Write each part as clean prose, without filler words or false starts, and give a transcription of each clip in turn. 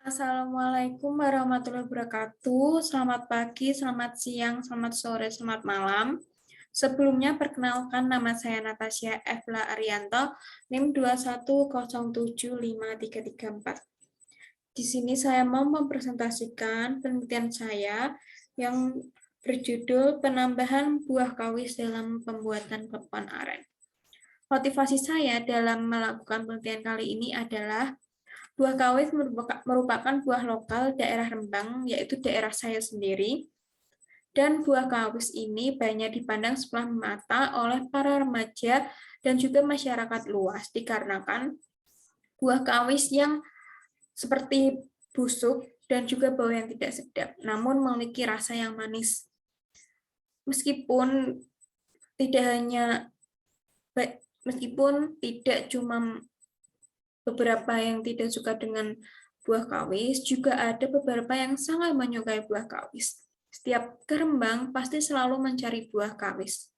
Assalamualaikum warahmatullahi wabarakatuh. Selamat pagi, selamat siang, selamat sore, selamat malam. Sebelumnya perkenalkan nama saya Natasha Evla Arianto, NIM 2107534. Di sini saya mau mempresentasikan penelitian saya yang berjudul penambahan buah kawis dalam pembuatan klepon aren. Motivasi saya dalam melakukan penelitian kali ini adalah buah kawis merupakan buah lokal daerah Rembang, yaitu daerah saya sendiri. Dan buah kawis ini banyak dipandang sebelah mata oleh para remaja dan juga masyarakat luas, dikarenakan buah kawis yang seperti busuk dan juga bau yang tidak sedap, namun memiliki rasa yang manis. Meskipun tidak hanya meskipun tidak cuma beberapa yang tidak suka dengan buah kawis, juga ada beberapa yang sangat menyukai buah kawis. Setiap ke Rembang pasti selalu mencari buah kawis.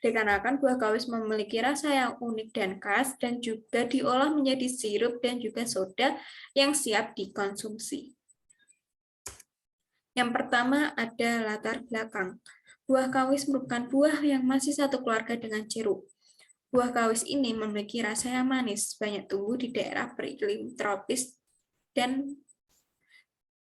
Dikarenakan buah kawis memiliki rasa yang unik dan khas, dan juga diolah menjadi sirup dan juga soda yang siap dikonsumsi. Yang pertama ada latar belakang. Buah kawis merupakan buah yang masih satu keluarga dengan jeruk. Buah kawis ini memiliki rasa yang manis, banyak tumbuh di daerah beriklim tropis dan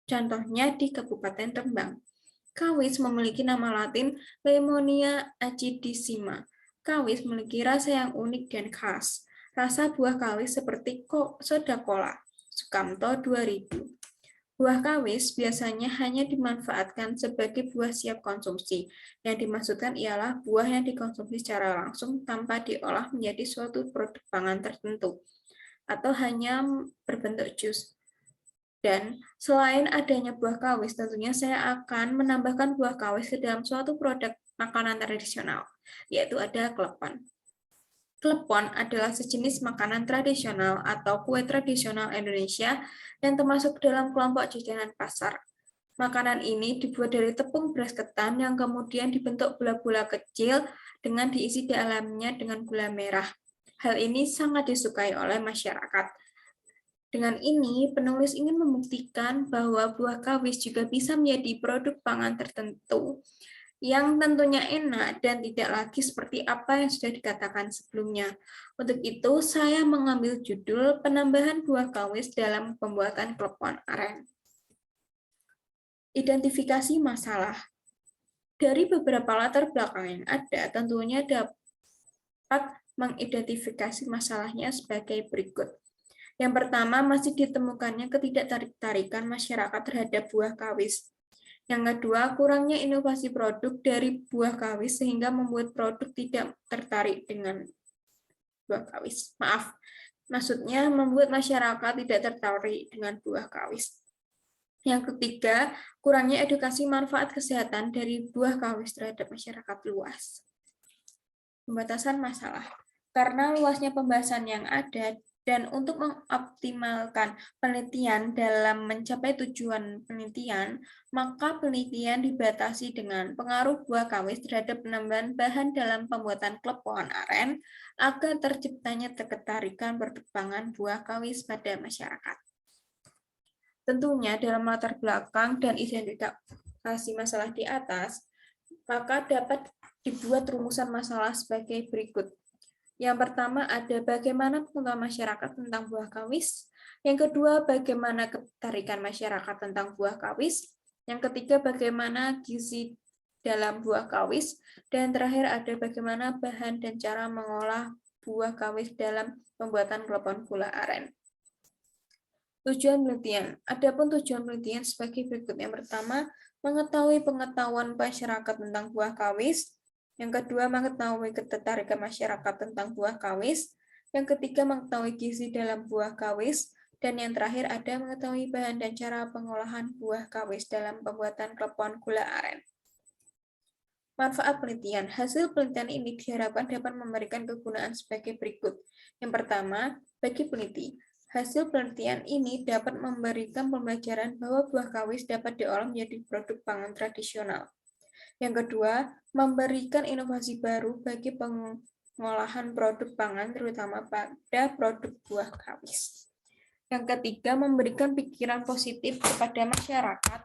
contohnya di Kabupaten Rembang. Kawis memiliki nama latin Lemonia acidissima. Kawis memiliki rasa yang unik dan khas. Rasa buah kawis seperti soda cola. Sukamto 2000. Buah kawis biasanya hanya dimanfaatkan sebagai buah siap konsumsi. Yang dimaksudkan ialah buah yang dikonsumsi secara langsung tanpa diolah menjadi suatu produk pangan tertentu, atau hanya berbentuk jus. Dan selain adanya buah kawis, tentunya saya akan menambahkan buah kawis ke dalam suatu produk makanan tradisional, yaitu ada klepon. Klepon adalah sejenis makanan tradisional atau kue tradisional Indonesia yang termasuk dalam kelompok jajanan pasar. Makanan ini dibuat dari tepung beras ketan yang kemudian dibentuk bola-bola kecil dengan diisi di dalamnya dengan gula merah. Hal ini sangat disukai oleh masyarakat. Dengan ini, penulis ingin membuktikan bahwa buah kawis juga bisa menjadi produk pangan tertentu yang tentunya enak dan tidak lagi seperti apa yang sudah dikatakan sebelumnya. Untuk itu, saya mengambil judul penambahan buah kawis dalam pembuatan klepon aren. Identifikasi masalah. Dari beberapa latar belakang yang ada, tentunya dapat mengidentifikasi masalahnya sebagai berikut. Yang pertama, masih ditemukannya ketidaktarikan masyarakat terhadap buah kawis. Yang kedua, kurangnya inovasi produk dari buah kawis sehingga membuat produk tidak tertarik dengan buah kawis. Maaf, maksudnya membuat masyarakat tidak tertarik dengan buah kawis. Yang ketiga, kurangnya edukasi manfaat kesehatan dari buah kawis terhadap masyarakat luas. Pembatasan masalah. Karena luasnya pembahasan yang ada, dan untuk mengoptimalkan penelitian dalam mencapai tujuan penelitian, maka penelitian dibatasi dengan pengaruh buah kawis terhadap penambahan bahan dalam pembuatan klepon aren agar terciptanya ketertarikan berkembang buah kawis pada masyarakat. Tentunya dalam latar belakang dan identifikasi masalah di atas, maka dapat dibuat rumusan masalah sebagai berikut. Yang pertama ada bagaimana pengetahuan masyarakat tentang buah kawis. Yang kedua, bagaimana ketertarikan masyarakat tentang buah kawis. Yang ketiga, bagaimana gizi dalam buah kawis. Dan terakhir ada bagaimana bahan dan cara mengolah buah kawis dalam pembuatan klepon gula aren. Tujuan penelitian. Adapun tujuan penelitian sebagai berikut. Yang pertama, mengetahui pengetahuan masyarakat tentang buah kawis. Yang kedua, mengetahui ketertarikan masyarakat tentang buah kawis. Yang ketiga, mengetahui gizi dalam buah kawis. Dan yang terakhir ada mengetahui bahan dan cara pengolahan buah kawis dalam pembuatan klepon gula aren. Manfaat penelitian. Hasil penelitian ini diharapkan dapat memberikan kegunaan sebagai berikut. Yang pertama, bagi peneliti, hasil penelitian ini dapat memberikan pembelajaran bahwa buah kawis dapat diolah menjadi produk pangan tradisional. Yang kedua, memberikan inovasi baru bagi pengolahan produk pangan, terutama pada produk buah kawis. Yang ketiga, memberikan pikiran positif kepada masyarakat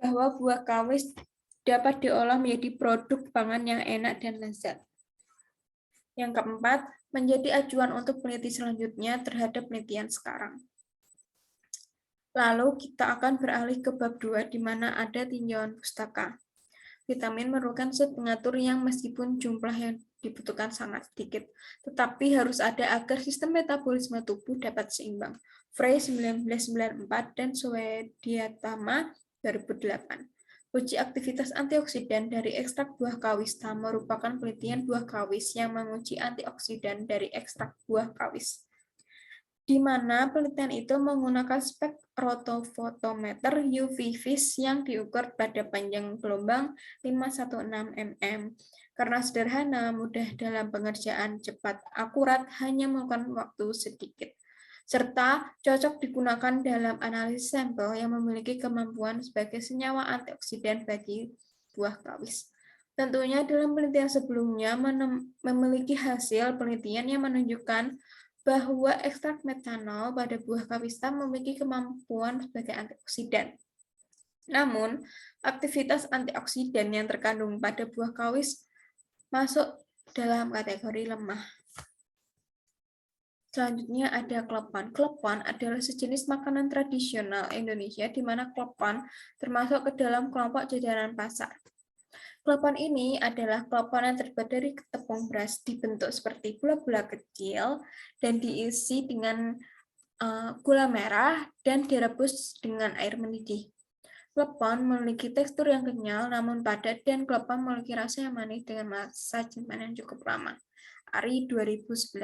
bahwa buah kawis dapat diolah menjadi produk pangan yang enak dan lezat. Yang keempat, menjadi acuan untuk peneliti selanjutnya terhadap penelitian sekarang. Lalu kita akan beralih ke bab 2, di mana ada tinjauan pustaka. Vitamin merupakan zat pengatur yang meskipun jumlah yang dibutuhkan sangat sedikit, tetapi harus ada agar sistem metabolisme tubuh dapat seimbang. Frey 1994 dan Swediatama 2008. Uji aktivitas antioksidan dari ekstrak buah kawista merupakan penelitian buah kawis yang menguji antioksidan dari ekstrak buah kawis, di mana penelitian itu menggunakan spektrofotometer UV vis yang diukur pada panjang gelombang 516 mm. Karena sederhana, mudah dalam pengerjaan, cepat, akurat, hanya memakan waktu sedikit, serta cocok digunakan dalam analisis sampel yang memiliki kemampuan sebagai senyawa antioksidan bagi buah kawis. Tentunya dalam penelitian sebelumnya memiliki hasil penelitian yang menunjukkan bahwa ekstrak metanol pada buah kawista memiliki kemampuan sebagai antioksidan. Namun, aktivitas antioksidan yang terkandung pada buah kawis masuk dalam kategori lemah. Selanjutnya ada klepon. Klepon adalah sejenis makanan tradisional Indonesia di mana klepon termasuk ke dalam kelompok jajanan pasar. Klepon ini adalah klepon yang terbuat dari tepung beras dibentuk seperti bola-bola kecil dan diisi dengan gula merah dan direbus dengan air mendidih. Klepon memiliki tekstur yang kenyal namun padat dan klepon memiliki rasa yang manis dengan masa simpan yang cukup lama. Ari 2011.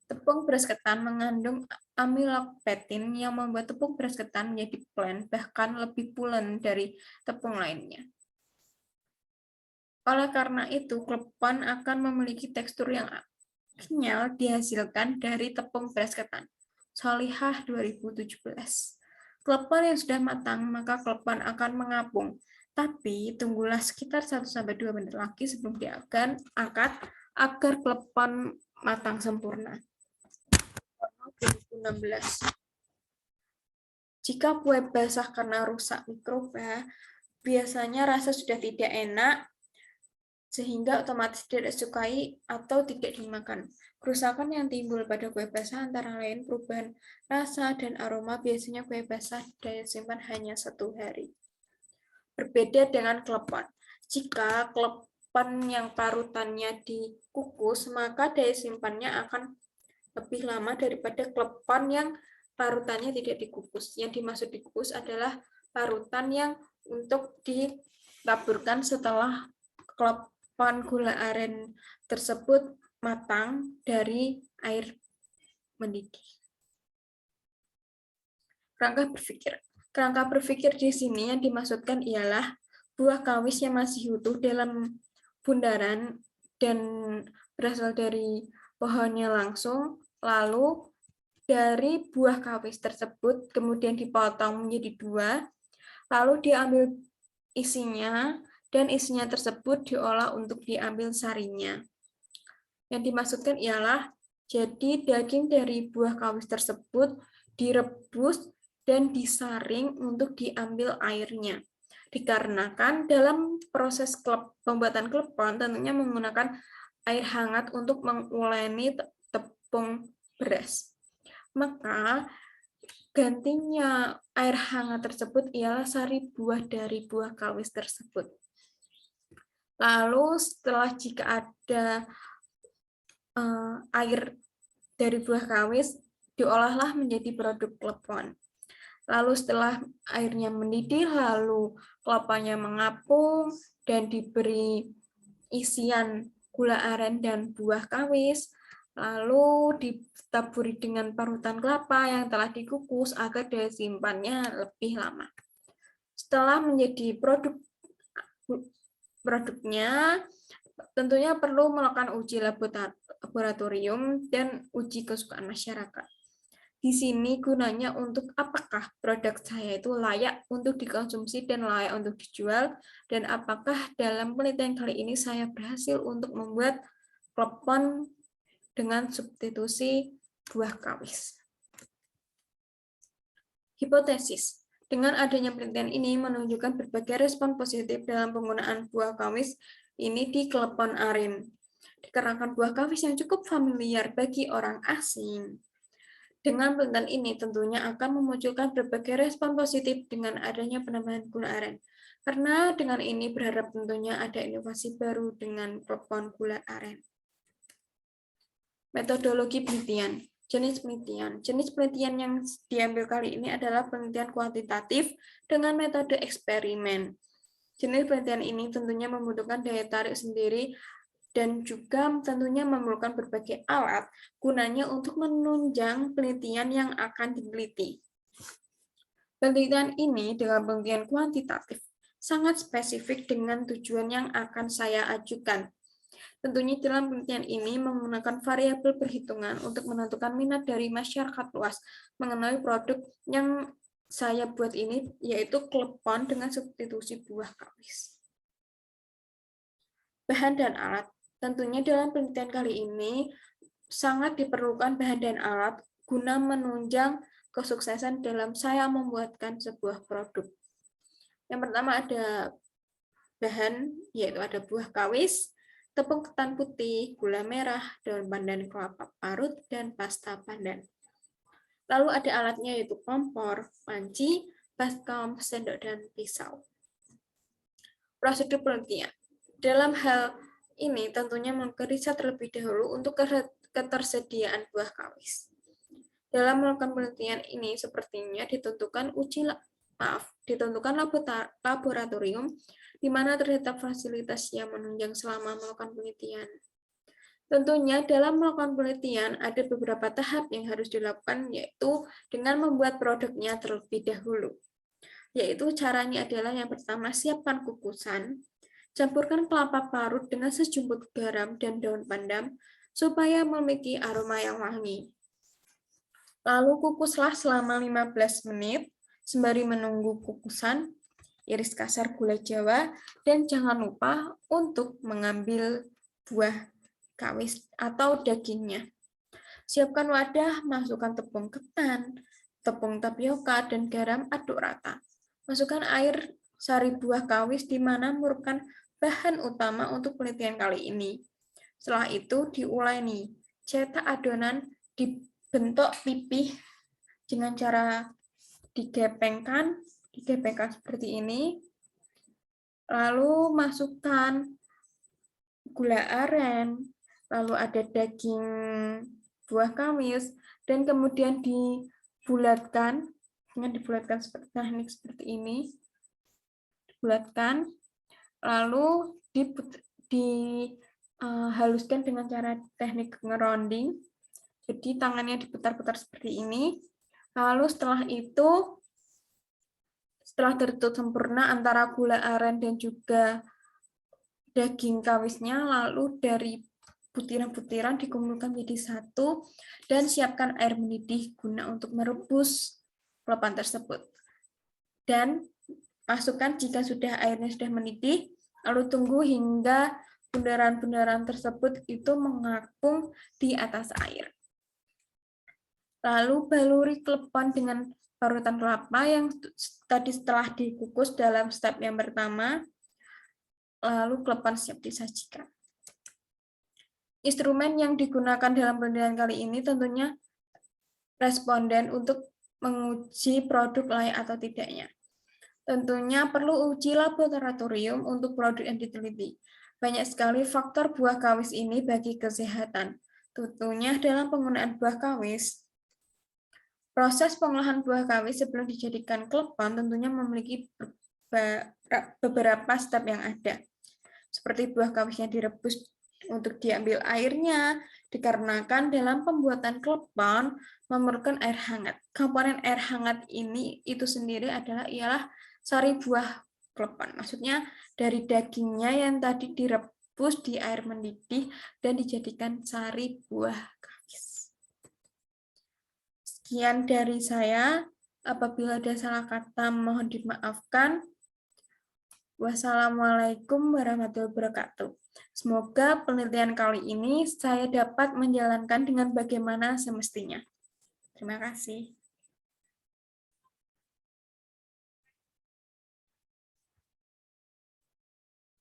Tepung beras ketan mengandung amilopektin yang membuat tepung beras ketan menjadi plain, bahkan lebih pulen dari tepung lainnya. Oleh karena itu, klepon akan memiliki tekstur yang kenyal dihasilkan dari tepung beras ketan. Solihah 2017. Klepon yang sudah matang, maka klepon akan mengapung. Tapi tunggulah sekitar 1-2 menit lagi sebelum diangkat agar klepon matang sempurna. 2016. Jika kue basah karena rusak mikroba, biasanya rasa sudah tidak enak, sehingga otomatis tidak disukai atau tidak dimakan. Kerusakan yang timbul pada kue basah antara lain perubahan rasa dan aroma. Biasanya kue basah daya simpan hanya 1 hari. Berbeda dengan klepon. Jika klepon yang parutannya dikukus, maka daya simpannya akan lebih lama daripada klepon yang parutannya tidak dikukus. Yang dimaksud dikukus adalah parutan yang untuk ditaburkan setelah klepon gula aren tersebut matang dari air mendidih. Kerangka berpikir di sini yang dimaksudkan ialah buah kawis yang masih utuh dalam bundaran dan berasal dari pohonnya langsung, lalu dari buah kawis tersebut kemudian dipotong menjadi 2, lalu diambil isinya, dan isinya tersebut diolah untuk diambil sarinya. Yang dimaksudkan ialah, jadi daging dari buah kawis tersebut direbus dan disaring untuk diambil airnya. Dikarenakan dalam proses pembuatan klepon tentunya menggunakan air hangat untuk menguleni tepung beras. Maka gantinya air hangat tersebut ialah sari buah dari buah kawis tersebut. Lalu setelah jika ada air dari buah kawis, diolahlah menjadi produk klepon. Lalu setelah airnya mendidih, lalu kleponnya mengapung dan diberi isian gula aren dan buah kawis, lalu ditaburi dengan parutan kelapa yang telah dikukus agar daya simpannya lebih lama. Setelah menjadi produknya, tentunya perlu melakukan uji laboratorium dan uji kesukaan masyarakat. Di sini gunanya untuk apakah produk saya itu layak untuk dikonsumsi dan layak untuk dijual, dan apakah dalam penelitian kali ini saya berhasil untuk membuat klepon dengan substitusi buah kawis. Hipotesis. Dengan adanya penelitian ini menunjukkan berbagai respon positif dalam penggunaan buah kawis ini di klepon aren. Dikarenakan buah kawis yang cukup familiar bagi orang asing. Dengan penelitian ini tentunya akan memunculkan berbagai respon positif dengan adanya penambahan gula aren. Karena dengan ini berharap tentunya ada inovasi baru dengan klepon gula aren. Metodologi penelitian. Jenis penelitian yang diambil kali ini adalah penelitian kuantitatif dengan metode eksperimen. Jenis penelitian ini tentunya membutuhkan daya tarik sendiri dan juga tentunya memerlukan berbagai alat gunanya untuk menunjang penelitian yang akan diteliti. Penelitian ini dengan penelitian kuantitatif sangat spesifik dengan tujuan yang akan saya ajukan. Tentunya dalam penelitian ini menggunakan variabel perhitungan untuk menentukan minat dari masyarakat luas mengenai produk yang saya buat ini, yaitu klepon dengan substitusi buah kawis. Bahan dan alat. Tentunya dalam penelitian kali ini sangat diperlukan bahan dan alat guna menunjang kesuksesan dalam saya membuatkan sebuah produk. Yang pertama ada bahan, yaitu ada buah kawis, tepung ketan putih, gula merah, daun pandan kelapa parut, dan pasta pandan. Lalu ada alatnya yaitu kompor, panci, baskom, sendok, dan pisau. Prosedur penelitian. Dalam hal ini tentunya melakukan riset terlebih dahulu untuk ketersediaan buah kawis. Dalam melakukan penelitian ini sepertinya ditentukan laboratorium di mana terdapat fasilitas yang menunjang selama melakukan penelitian. Tentunya dalam melakukan penelitian ada beberapa tahap yang harus dilakukan, yaitu dengan membuat produknya terlebih dahulu. Yaitu caranya adalah yang pertama, siapkan kukusan, campurkan kelapa parut dengan sejumput garam dan daun pandan supaya memiliki aroma yang wangi. Lalu kukuslah selama 15 menit sembari menunggu kukusan, iris kasar gula jawa, dan jangan lupa untuk mengambil buah kawis atau dagingnya. Siapkan wadah, masukkan tepung ketan, tepung tapioka, dan garam, aduk rata. Masukkan air sari buah kawis di mana merupakan bahan utama untuk penelitian kali ini. Setelah itu diuleni, cetak adonan dibentuk pipih dengan cara digepengkan seperti ini. Lalu masukkan gula aren, lalu ada daging buah kawis, dan kemudian dibulatkan seperti teknik seperti ini. Dibulatkan, lalu dihaluskan dengan cara teknik ngeronding. Jadi tangannya diputar-putar seperti ini. Lalu setelah itu, setelah tertutup sempurna antara gula aren dan juga daging kawisnya, lalu dari butiran-butiran dikumpulkan menjadi satu dan siapkan air mendidih guna untuk merebus klepon tersebut. Dan masukkan jika airnya sudah mendidih, lalu tunggu hingga bundaran-bundaran tersebut itu mengapung di atas air. Lalu baluri klepon dengan parutan kelapa yang tadi setelah dikukus dalam step yang pertama, lalu klepon siap disajikan. Instrumen yang digunakan dalam penelitian kali ini tentunya responden untuk menguji produk layak atau tidaknya. Tentunya perlu uji laboratorium untuk produk yang diteliti. Banyak sekali faktor buah kawis ini bagi kesehatan. Tentunya dalam penggunaan buah kawis, proses pengolahan buah kawis sebelum dijadikan klepon tentunya memiliki beberapa step yang ada. Seperti buah kawisnya direbus untuk diambil airnya, dikarenakan dalam pembuatan klepon memerlukan air hangat. Komponen air hangat ini itu sendiri ialah sari buah klepon. Maksudnya dari dagingnya yang tadi direbus di air mendidih dan dijadikan sari buah kawis. Sekian dari saya. Apabila ada salah kata mohon dimaafkan. Wassalamualaikum warahmatullahi wabarakatuh. Semoga penelitian kali ini saya dapat menjalankan dengan bagaimana semestinya. Terima kasih.